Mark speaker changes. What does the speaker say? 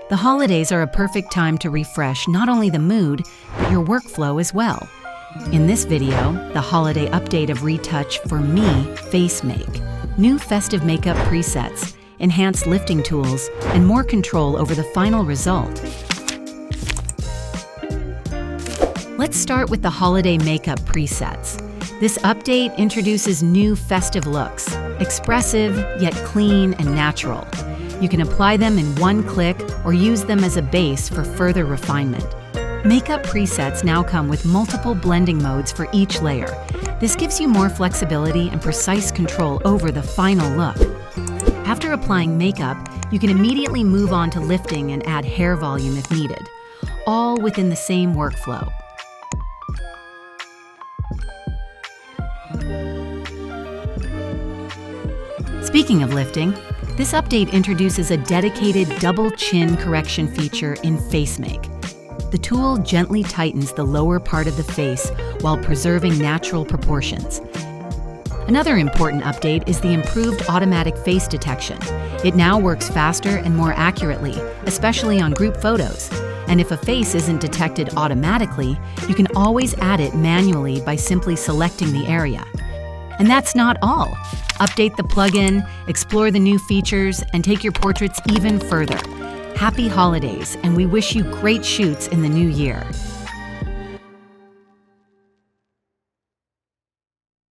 Speaker 1: The holidays are a perfect time to refresh not only the mood, but your workflow as well. In this video, the holiday update of Retouch4me Face Make. New festive makeup presets, enhanced lifting tools, and more control over the final result. Let's start with the holiday makeup presets. This update introduces new festive looks, expressive yet clean and natural. You can apply them in one click or use them as a base for further refinement. Makeup presets now come with multiple blending modes for each layer. This gives you more flexibility and precise control over the final look. After applying makeup, you can immediately move on to lifting and add hair volume if needed, all within the same workflow. Speaking of lifting, this update introduces a dedicated double chin correction feature in Face Make. The tool gently tightens the lower part of the face while preserving natural proportions. Another important update is the improved automatic face detection. It now works faster and more accurately, especially on group photos. And if a face isn't detected automatically, you can always add it manually by simply selecting the area. And that's not all. Update the plugin, explore the new features, and take your portraits even further. Happy holidays, and we wish you great shoots in the new year.